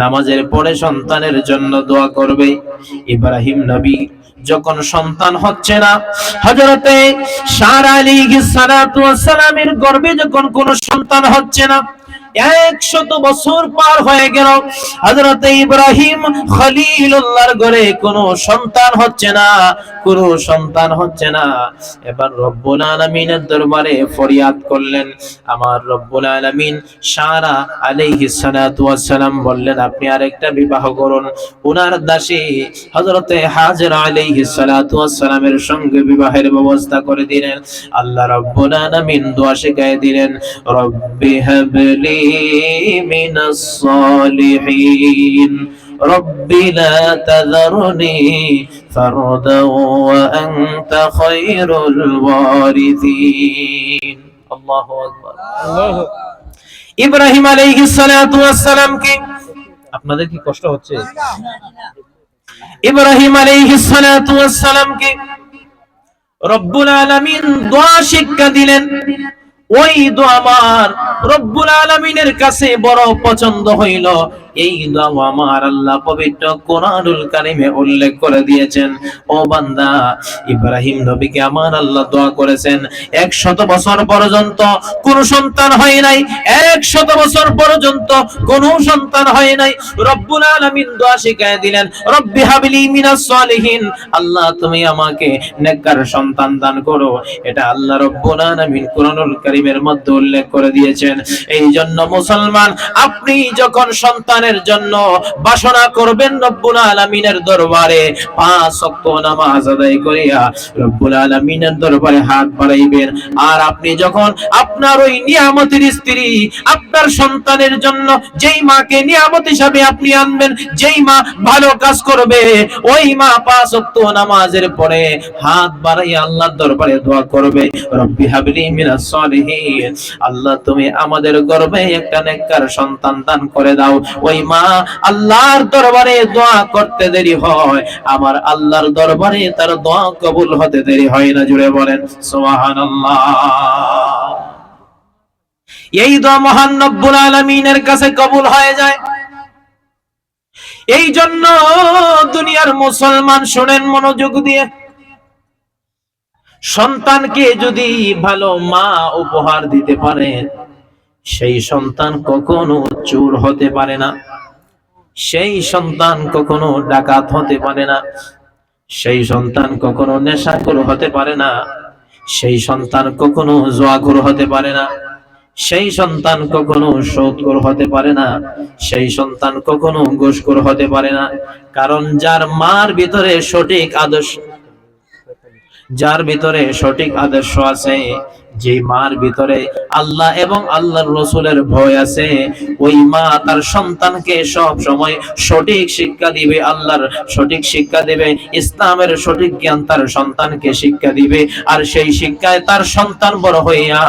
নামাজের পরে সন্তানের জন্য দোয়া করবে। ইব্রাহিম নবী যখন সন্তান হচ্ছে না, হযরতে সারা আলাইহিস সালাতু ওয়াস সালামের গর্ভে যখন কোনো সন্তান হচ্ছে না, 100 বছর পার হয়ে গেল, হযরত ইব্রাহিম খলিলুল্লাহর ঘরে কোনো সন্তান হচ্ছে না, কোনো সন্তান হচ্ছে না। এবার রব্বুল আলামিনের দরবারে ফরিয়াদ করলেন। আমার রব্বুল আলামিন সারা আলাইহিস সালাতু ওয়াস সালাম বললেন, আপনি আরেকটা বিবাহ করুন। ওনার দাসী হযরতে হাজরা আলাইহিস সালাতু ওয়াস সালামের সঙ্গে বিবাহের ব্যবস্থা করে দিলেন। আল্লাহ রব্বুল আলামিন দোয়া শিখিয়ে দিলেন, রব্বি হাবলি মিনাস সালিহিন রব্বি লা তাযারনি ফারদান ওয়া আনতা খায়রুল ওয়ারিসিন। আল্লাহু আকবার। ইব্রাহিম আলাইহিস সালাতু ওয়াস সালাম কি, আপনাদের কি কষ্ট হচ্ছে? ইব্রাহিম আলাইহিস সালাতু ওয়াস সালাম কি রব্বুল আলামিন দোয়া শিক্ষা দিলেন। ওই দোয়া আমার রব্বুল আলামিনের কাছে বড় পছন্দ হইল। এই দোয়া আমার আল্লাহ পবিত্র কোরআনুল কারীমে উল্লেখ করে দিয়েছেন। ও বান্দা, ইব্রাহিম নবীকে আমার আল্লাহ দোয়া করেছেন 100 বছর পর্যন্ত কোন সন্তান হয় নাই, 100 বছর পর্যন্ত কোন সন্তান হয় নাই। রব্বুল আলামিন দোয়া শিখায় দিলেন, রব্বি হাবলি মিনাস সালিহিন, আল্লাহ তুমি আমাকে নেককার সন্তান দান করো। এটা আল্লাহ রব্বুল আলামিন কোরআনুল কারীমের মধ্যে উল্লেখ করে দিয়েছেন। এই জন্য মুসলমান, আপনি যখন সন্তানের জন্য বাসনা করবেন রব্বুল আলামিনের দরবারে, 5 ওয়াক্ত নামাজ আদায় করিয়া রব্বুল আলামিনের দরবারে হাত বাড়াইবেন। আর আপনি যখন আপনার ওই নিয়ামতের স্ত্রী, আপনার সন্তানের জন্য যেই মাকে নিয়ামত হিসাবে আপনি আনবেন, যেই মা ভালো কাজ করবে, ওই মা 5 ওয়াক্ত নামাজের পরে হাত বাড়াইয়া আল্লাহর দরবারে দোয়া করবে, রব্বি হাবলি মিনাস সালিহিন, আল্লাহ তুমি আমাদের গর্ভে একটা নেককার সন্তান দান করে দাও। ওই মা আল্লাহর দরবারে দোয়া করতে দেরি হয়, আমার আল্লাহর দরবারে তার দোয়া কবুল হতে দেরি হয় না। জুড়ে বলেন সুবহানাল্লাহ। এই দোয়া মহান রব্বুল আলামিনের কাছে কবুল হয়ে যায়। এই জন্য দুনিয়ার মুসলমান শুনেন মনোযোগ দিয়ে, সন্তানকে যদি ভালো মা উপহার দিতে পারে, সেই সন্তান কখনো চোর হতে পারে না, সেই সন্তান কখনো ডাকাত হতে পারে না, সেই সন্তান কখনো নেশাখোর হতে পারে না, সেই সন্তান কখনো জুয়াখোর হতে পারে না, সেই সন্তান কখনো সুদখোর হতে পারে না, সেই সন্তান কখনো ঘুষখোর হতে পারে না। কারণ যার মার ভিতরে সঠিক আদর্শ, যার ভিতরে সঠিক আদর্শ আছে, যে মার ভিতরে আল্লাহ এবং আল্লাহর রাসূলের ভয় আছে, ওই মা তার সন্তানকে সব সময় সঠিক শিক্ষা দিবে, আল্লাহর সঠিক শিক্ষা দিবে, ইসলামের সঠিক জ্ঞান তার সন্তানকে শিক্ষা দিবে। আর সেই শিক্ষায় তার সন্তান বড় হইয়া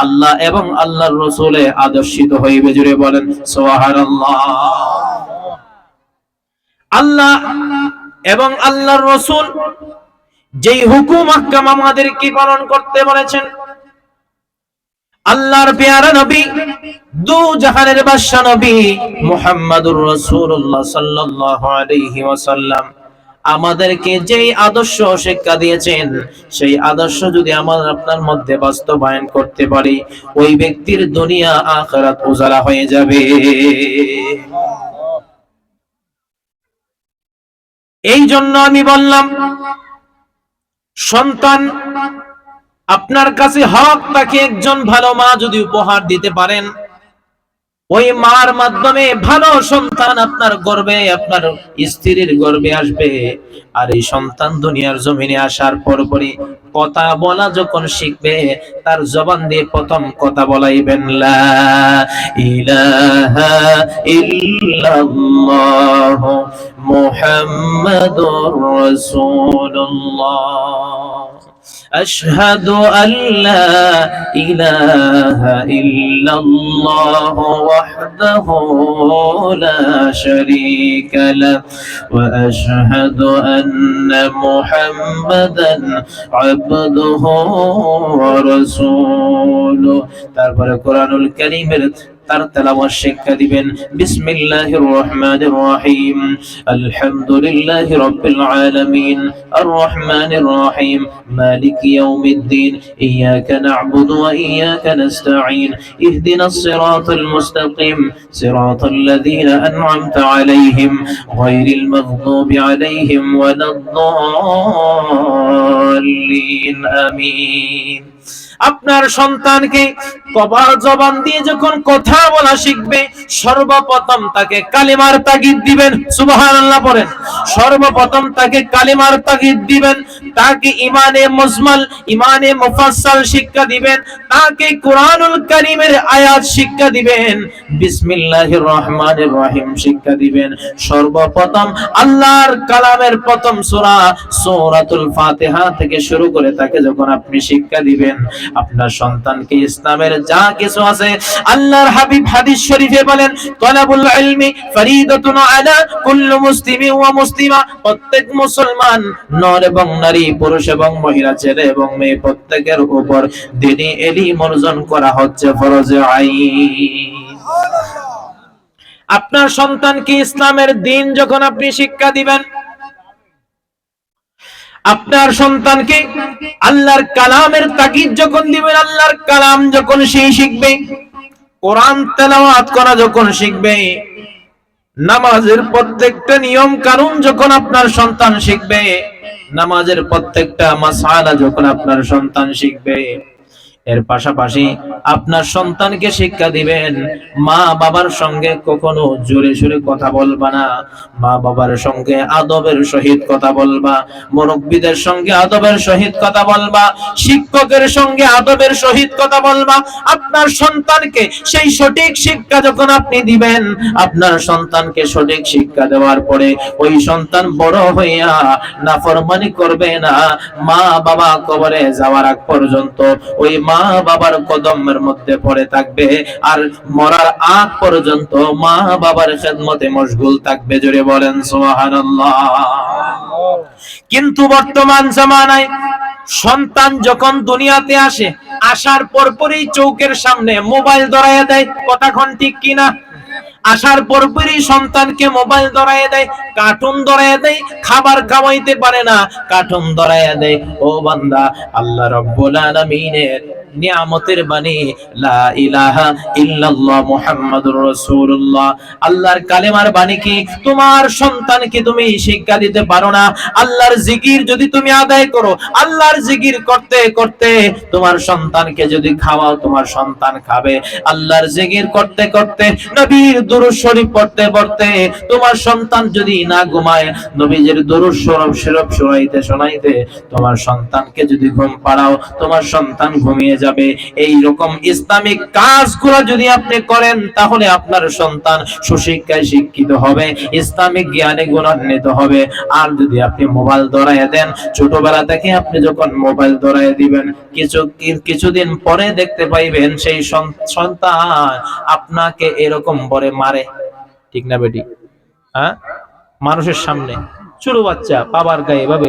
আল্লাহ এবং আল্লাহর রাসূলে আদর্শিত হইবে। জুড়ে বলেন সুবহানাল্লাহ। আল্লাহ এবং আল্লাহর রাসূল যেই হুকুম আহকাম আমাদেরকে পালন করতে বলেছেন, আল্লাহর পেয়ারা নবী, দু জাহানের বাদশা নবী মুহাম্মাদুর রাসূলুল্লাহ সাল্লাল্লাহু আলাইহি ওয়াসাল্লাম আমাদেরকে যেই আদর্শ শিক্ষা দিয়েছেন, সেই আদর্শ যদি আমরা আপনার মধ্যে বাস্তবায়ন করতে পারি, ওই ব্যক্তির দুনিয়া আখিরাত উজালা হয়ে যাবে। এই জন্য আমি বললাম, সন্তান আপনার কাছে হক, তাকে একজন ভালো মা যদি উপহার দিতে পারেন, ওই মার মাধ্যমে ভালো সন্তান আপনার গর্ভে, আপনার স্ত্রীর গর্ভে আসবে। আর এই সন্তান দুনিয়ার জমিনে আসার পরপরই কথা বলা যখন শিখবে, তার জবান দিয়ে প্রথম কথা বলাইবেন লা ইলাহা ইল্লাল্লাহ মুহাম্মাদুর রাসূলুল্লাহ। আশহাদু আল্লা ইলাহা ইল্লাল্লাহ ওয়াহদাহু লা শারীকা লাহু ওয়া আশহাদু আন্না মুহাম্মাদান আবদুহু ওয়া রাসূলুহু। তারপরে কোরআনুল কারীমের তার তেলাওয়াত শিক্ষা দিবেন। বিসমিল্লাহির রহমানির রহিম, আলহামদুলিল্লাহি রাব্বিল আলামিন, আর রহমানির রহিম, মালিকি ইয়াউমিদ্দিন, ইয়াকা না'বুদু ওয়া ইয়াকা নাস্তাঈন, ইহদিনাস সিরাতাল মুস্তাকিম, সিরাতাল লাযীনা আন'আমতা আলাইহিম, গায়রিল মাগদুবি আলাইহিম ওয়ালাদ-দাল্লিন। আমিন। আপনার সন্তানকে কবার জবান দিয়ে যখন কথা বলা শিখবে, সর্বপ্রথম তাকে কালিমার তাগিদ দিবেন। সুবহানাল্লাহ পড়েন। সর্বপ্রথম তাকে কালিমার তাগিদ দিবেন, তাকে ইমানে মুজমাল, ইমানে মুফাসসাল শিক্ষা দিবেন, তাকে কোরআনুল কারীমের আয়াত শিক্ষা দিবেন, বিসমিল্লাহির রহমানির রহিম শিক্ষা দিবেন। সর্বপ্রথম আল্লাহর কালামের প্রথম সূরা সূরাতুল ফাতিহা থেকে শুরু করে তাকে যখন আপনি শিক্ষা দিবেন, আপনার সন্তানকে ইসলামের যা কিছু আছে, আল্লাহর হাবিব হাদিস শরীফে বলেন, তালাবুল ইলমি ফরিদাতুন আলা কুল্লি মুসলিমিন ওয়া মুসলিমা, প্রত্যেক মুসলমান নর এবং নারী, পুরুষ এবং মহিলা, ছেলে এবং মেয়ে, প্রত্যেকের উপর দ্বীনি ইলম অর্জন করা হচ্ছে ফরজে আইন। আপনার সন্তানকে ইসলামের দ্বীন যখন আপনি শিক্ষা দিবেন, আপনার সন্তানকে আল্লাহর কালামের তাকিদ যখন দিবেন, আল্লাহর কালাম যখন সে শিখবে, কোরআন তেলাওয়াত করা যখন শিখবে, নামাজের প্রত্যেকটা নিয়ম কানুন যখন আপনার সন্তান শিখবে, নামাজের প্রত্যেকটা মাসআলা যখন আপনার সন্তান শিখবে, এর পাশাপাশি আপনার সন্তানকে শিক্ষা দিবেন, মা বাবার সঙ্গে কখনো জোরে জোরে কথা বলবা না, মা বাবার সঙ্গে আদবের সহিত কথা বলবা, মুরব্বিদের সঙ্গে আদবের সহিত কথা বলবা, শিক্ষকের সঙ্গে আদবের সহিত কথা বলবা। আপনার সন্তানকে সেই সঠিক শিক্ষা যখন আপনি দিবেন, আপনার সন্তানকে সঠিক শিক্ষা দেওয়ার পরে ওই সন্তান বড় হইয়া নাফরমানি করবে না, মা বাবা কবরে যাওয়ার আগ পর্যন্ত ওই মা বাবার কদমের মধ্যে পড়ে থাকবে, আর মরার আগ পর্যন্ত মা বাবার খেদমতে মশগুল থাকবে। জোরে বলেন সুবহানাল্লাহ। কিন্তু বর্তমান জামানায় সন্তান যখন দুনিয়াতে আসে, আসার পরপরই চৌকের সামনে মোবাইল ধরাইয়া দেয়। কথাখন ঠিক কিনা? আসার পরপরই সন্তানকে মোবাইল ধরাইয়া দেয়, কার্টুন ধরাইয়া দেয়, খাবার খাওয়াইতে পারে না, কার্টুন ধরাইয়া দেয়। ও বান্দা, আল্লাহ রাব্বুল আলামিনের নিয়ামতের বাণী লা ইলাহা ইল্লাল্লাহ মুহাম্মাদুর রাসূলুল্লাহ, আল্লাহর কালেমার বাণী কি তোমার সন্তানকে তুমি শিক্ষা দিতে পারো না? আল্লাহর জিকির যদি তুমি আদায় করো, আল্লাহর জিকির করতে করতে তোমার সন্তানকে যদি খাওয়াও, তোমার সন্তান খাবে। আল্লাহর জিকির করতে করতে, নবীর দুরূদ শরীফ পড়তে পড়তে তোমার সন্তান যদি না ঘুমায়, নবীজির দুরূদ শরীফ শোনাইতে তোমার সন্তানকে যদি ঘুম পাড়াও, তোমার সন্তান ঘুমিয়ে যাবে। এই রকম ইসলামিক কাজগুলো যদি আপনি করেন, তাহলে আপনার সন্তান সুশিক্ষায় শিক্ষিত হবে, ইসলামিক জ্ঞানে গুণান্বিত হবে। আর যদি আপনি মোবাইল ধরাইয়া দেন, ছোটবেলা থেকে আপনি যখন মোবাইল ধরাইয়া দিবেন, কিছুদিন পরে দেখতে পাইবেন সেই সন্তান আপনাকে এরকম বলে মারে। ঠিক না বেটি? হ্যাঁ, মানুষের সামনে ছোট বাচ্চা বাবার গায়ে এভাবে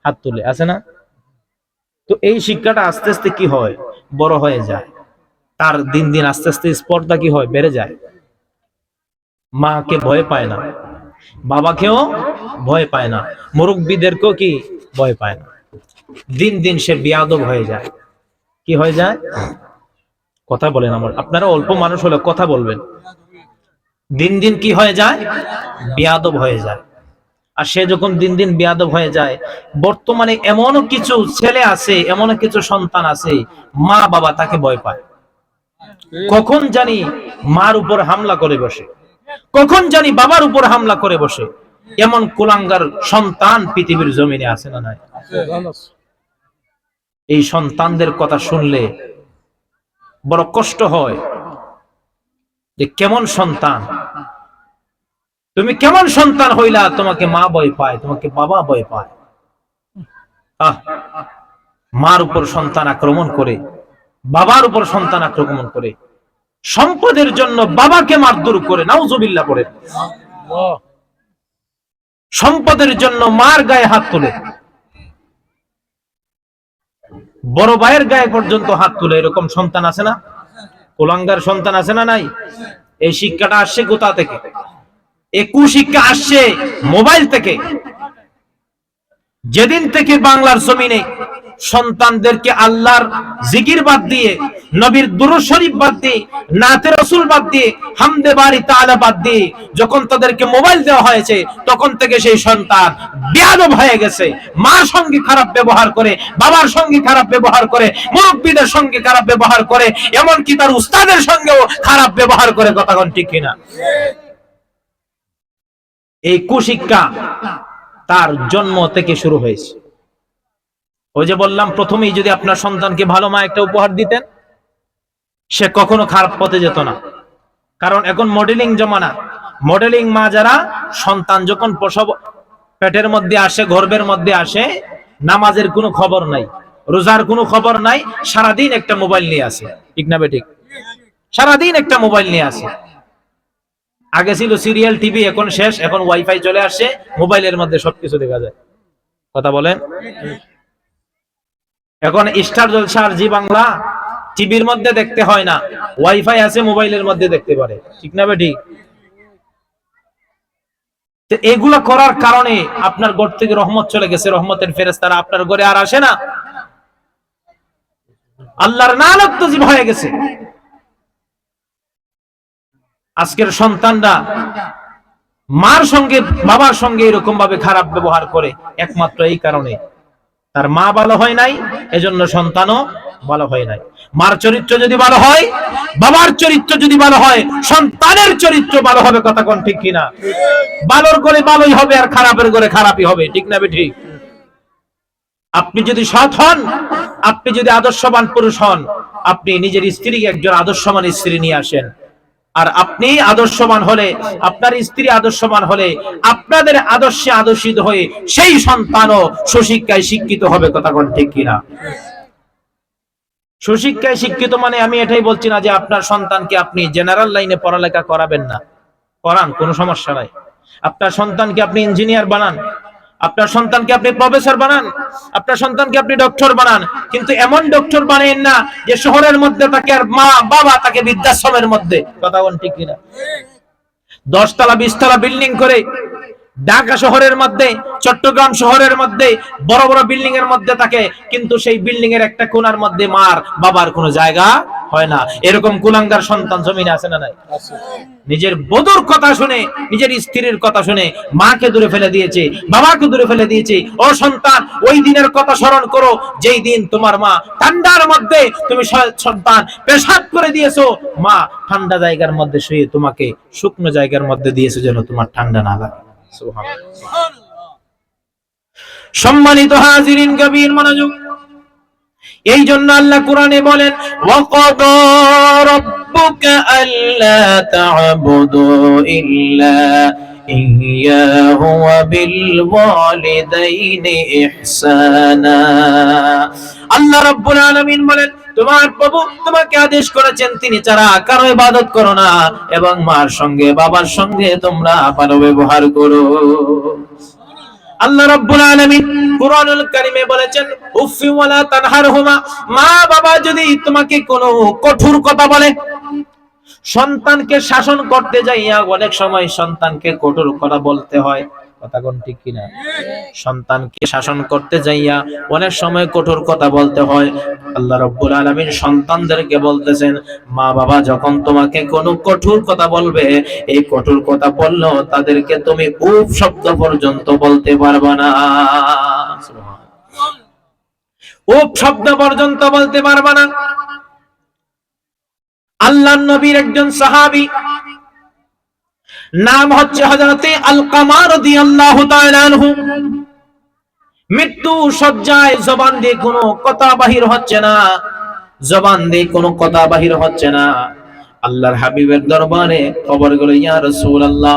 হাত তুলে, আছে না? তো এই শিক্ষাটা আস্তে আস্তে কি হয়, বড় হয়ে যায়, তার দিন দিন আস্তে আস্তে স্পর্ধা কি হয়, বেড়ে যায়। মাকে ভয় পায় না, বাবাকেও ভয় পায় না, মুরব্বিদেরকেও কি ভয় পায় না। দিন দিন সে বেয়াদব হয়ে যায়। কি হয়ে যায়? কথা বলেন আমার, আপনারা অল্প মানুষ হলে কথা বলবেন। দিন দিন কি হয়ে যায়? বেয়াদব হয়ে যায়। আর সে যখন দিন দিন বেয়াদব হয়ে যায়, বর্তমানে এমনও কিছু ছেলে আছে, এমনও কিছু সন্তান আছে, মা বাবা তাকে ভয় পায়। কখন জানি মার উপর হামলা করে বসে, কখন জানি বাবার উপর হামলা করে বসে। এমন কুলাঙ্গার সন্তান পৃথিবীর জমিনে আছে না নাই? এই সন্তানদের কথা শুনলে বড় কষ্ট হয় যে কেমন সন্তান তুমি, কেমন সন্তান হইলা, তোমাকে মা ভয় পায়, তোমাকে বাবা ভয় পায়। মার উপর সন্তান আক্রমণ করে, বাবার উপর সন্তান আক্রমণ করে, সম্পদের জন্য বাবাকে মারধর করে, নাউজুবিল্লাহ পড়ে, সম্পদের জন্য মার গায়ে হাত তোলে, বড় ভাইয়ের গায়ে পর্যন্ত হাত তোলে। এরকম সন্তান আছে না? কুলাঙ্গার সন্তান আছে না? নাই? এই শিক্ষাটা আসছে কোথা থেকে? এই কুশিক্ষা আসছে মোবাইল থেকে। যেদিন থেকে বাংলার জমিনে সন্তানদেরকে আল্লাহর জিকির বাদ দিয়ে, নবীর দুরূদ শরীফ বাদ দিয়ে, নাতে রাসূল বাদ দিয়ে, হামদে বারি তাআলা বাদ দিয়ে যখন তাদেরকে মোবাইল দেওয়া হয়েছে, তখন থেকে সেই সন্তান বেয়াদব হয়ে গেছে। মার সঙ্গে খারাপ ব্যবহার করে, বাবার সঙ্গে খারাপ ব্যবহার করে, মুরব্বিদের সঙ্গে খারাপ ব্যবহার করে, এমনকি তার উস্তাদের সঙ্গেও খারাপ ব্যবহার করে। কথা কোন ঠিক কিনা? এই কুশিক্ষা তার জন্ম থেকে শুরু হয়েছে। ওই যে বললাম, প্রথমেই যদি আপনার সন্তানকে ভালো মা একটা উপহার দিতেন, সে কখনো খারাপ পথে যেত না। কারণ এখন মডেলিং জমানা। মডেলিং মা যারা, সন্তান যখন প্রসব পেটের মধ্যে আসে, গর্ভের মধ্যে আসে, নামাজের কোনো খবর নাই, রোজার কোনো খবর নাই, সারাদিন একটা মোবাইল নিয়ে আসে। ঠিক না বেঠিক? সারাদিন একটা মোবাইল নিয়ে আসে। আগে ছিল সিরিয়াল টিভি, এখন শেষ, এখন ওয়াইফাই চলে আসে, মোবাইলের মধ্যে সবকিছু দেখা যায়। কথা বলেন? এখন স্টার জলসা আর জি বাংলা টিভির মধ্যে দেখতে হয় না, ওয়াইফাই আছে, মোবাইলের মধ্যে দেখতে পারে। ঠিক না বেঠিক? এগুলা করার কারণে আপনার ঘর থেকে রহমত চলে গেছে, রহমতের ফেরেশতারা আপনার ঘরে আর আসে না, আল্লাহর লানত নজিব হয়ে গেছে। আজকের সন্তানরা মার সঙ্গে বাবার সঙ্গে এরকম ভাবে খারাপ ব্যবহার করে, একমাত্র এই কারণে তার মা ভালো হয় নাই, এজন্য সন্তানও ভালো হয় নাই। মার চরিত্র যদি ভালো হয়, বাবার চরিত্র যদি ভালো হয়, সন্তানের চরিত্র ভালো হবে। কথা কোন ঠিক কিনা? ভালোর করে ভালোই হবে, আর খারাপের করে খারাপই হবে। ঠিক না বেঠিক? আপনি যদি সৎ হন, আপনি যদি আদর্শবান পুরুষ হন, আপনি নিজের স্ত্রীকে একজন আদর্শবান স্ত্রী নিয়ে আসেন। আর আপনি আদর্শবান হলে, আপনার স্ত্রী আদর্শবান হলে, আপনাদের আদর্শে আদর্শিত হয়ে সেই সন্তানও সুশিক্ষায় শিক্ষিত হবে। কথা কোন ঠিক কিনা? সুশিক্ষায় শিক্ষিত মানে আমি এটাই বলছি না যে আপনার সন্তানকে আপনি জেনারেল লাইনে পড়ালেখা করাবেন না, করান, কোনো সমস্যা নাই। আপনার সন্তানকে আপনি ইঞ্জিনিয়ার বানান, আপনার সন্তানকে আপনি প্রফেসর বানান, আপনার সন্তানকে আপনি ডক্টর বানান, কিন্তু এমন ডক্টর বানান না যে শহরের মধ্যে তাকে আর মা বাবা তাকে বৃদ্ধাশ্রমের মধ্যে। কথা বল ঠিক কিনা? 10 তলা 20 তলা বিল্ডিং করে ঢাকা শহরের মধ্যে, চট্টগ্রাম শহরের মধ্যে বড় বড় বিল্ডিং এর মধ্যে থাকে, কিন্তু সেই বিল্ডিং এর একটা কোণার মধ্যে মার বাবার কোনো জায়গা হয় না। এরকম কুলাঙ্গার সন্তান জমিনে আছে না নাই? নিজের বধূর কথা শুনে, নিজের স্ত্রীর কথা শুনে মাকে দূরে ফেলে দিয়েছে, বাবাকে দূরে ফেলে দিয়েছে। ও সন্তান, ওই দিনের কথা স্মরণ করো যেই দিন তোমার মা ঠান্ডার মধ্যে, তুমি সন্তান পেশাব করে দিয়েছো, মা ঠান্ডা জায়গার মধ্যে শুয়ে তোমাকে শুকনো জায়গার মধ্যে দিয়েছে যেন তোমার ঠান্ডা না লাগে। সম্মানিত হাজিরিন, গভীর মনোযোগ। এই জন্য আল্লাহ কোরআনে বলেন, ওয়াকাদা রাব্বুকা আল্লা তা'বুদু ইল্লা ইয়্যাহু ওয়া বিল ওয়ালিদাইনি ইহসানা। আল্লাহ রাব্বুল আলামিন বলেন, তোমার প্রভু তোমাকে আদেশ করেছেন তিনি ছাড়া কারো ইবাদত করো না, এবং মার সঙ্গে বাবার সঙ্গে তোমরা ভালো ব্যবহার করো। আল্লাহ রাব্বুল আলামিন কুরআনুল কারীমে বলেছেন, উফি ওয়ালা তানহারহুমা, মা বাবা যদি তোমাকে কোনো কঠোর কথা বলে, সন্তানকে শাসন করতে যাইয়া অনেক সময় সন্তানকে কঠোর কথা বলতে হয়। কথা কোন ঠিক কিনা? সন্তানকে শাসন করতে যাইয়া অনেক সময় কঠোর কথা বলতে হয়। আল্লাহ রাব্বুল আলামিন সন্তানদেরকে বলতেছেন, মা বাবা যখন তোমাকে কোনো কঠোর কথা বলবে, এই কঠোর কথা বললেও তাদেরকে তুমি উফ শব্দ পর্যন্ত বলতে পারবে না। উফ শব্দ পর্যন্ত বলতে পারবে না। আল্লাহর নবীর একজন সাহাবী, নাম হচ্ছে হযরতে আলকামা রাদিয়াল্লাহু তাআলা আনহু, মৃত্যু শয্যায়, জবান দিয়ে কোনো কথা বাহির হচ্ছে না, জবান দিয়ে কোনো কথা বাহির হচ্ছে না। আল্লাহর হাবিবের দরবারে খবর গেল, ইয়া রাসূলুল্লাহ,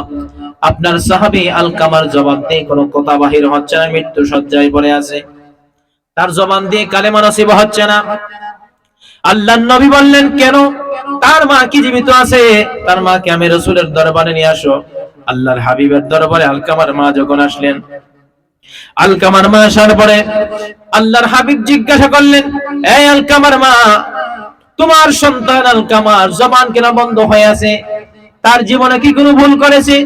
আপনার সাহাবী আলকামার জবান দিয়ে কোনো কথা বাহির হচ্ছে না, মৃত্যু শয্যায় পড়ে আছে। তার জবান দিয়ে কালেমা নসিব হচ্ছে না। আল্লাহর নবী বললেন, কেন? তার মা কি জীবিত আছে? তার মাকে আমি রাসূলের দরবারে নিয়ে আসো। আল্লাহর হাবিবের দরবারে আলকামার মা যখন আসলেন, আলকামার মা আসার পরে আল্লাহর হাবিব জিজ্ঞাসা করলেন, এই আলকামার মা, তোমার সন্তান আলকামার জবান কেন বন্ধ হয়ে আছে? তার জীবনে কি কোনো ভুল করেছে?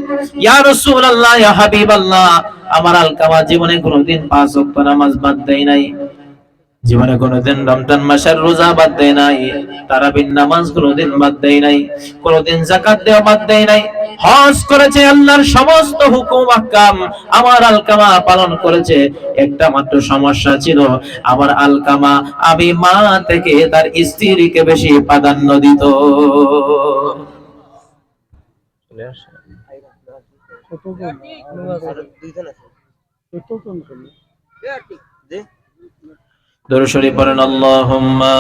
ইয়া রাসূলুল্লাহ, ইয়া হাবিবাল্লাহ, আমার আলকামা জীবনে কোনোদিন 5 ওয়াক্ত নামাজ বাদ দেয় নাই, জীবনে কোনোদিন রমজান মাসের রোজা বাদ দেয় নাই, তারাবির নামাজ কোনোদিন বাদ দেয় নাই, কোনোদিন যাকাত দেওয়া বাদ দেয় নাই, হজ করেছে, আল্লাহর সমস্ত হুকুম আহকাম আমার আলকামা পালন করেছে। একটা মাত্র সমস্যা ছিল, আমার আলকামা আমি মা থেকে তার স্ত্রীকে বেশি প্রাধান্য দিত। দরুদ শরীফ পড়েন, আল্লাহুম্মা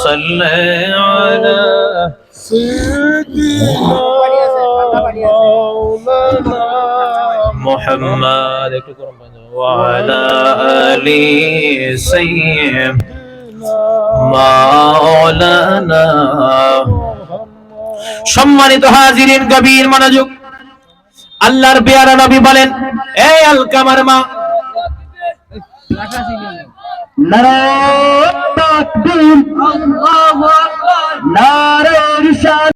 সাল্লি আলা সাইয়্যিদিনা মাওলানা মুহাম্মদ ওয়া আলা আলি সাইয়্যিদিনা মাওলানা। সম্মানিত হাজিরিন, গভীর মনোযোগ। আল্লাহর পেয়ারা নবী বলেন, এই আলকামার মা, নারে তাকবীর, আল্লাহু আকবার, নারে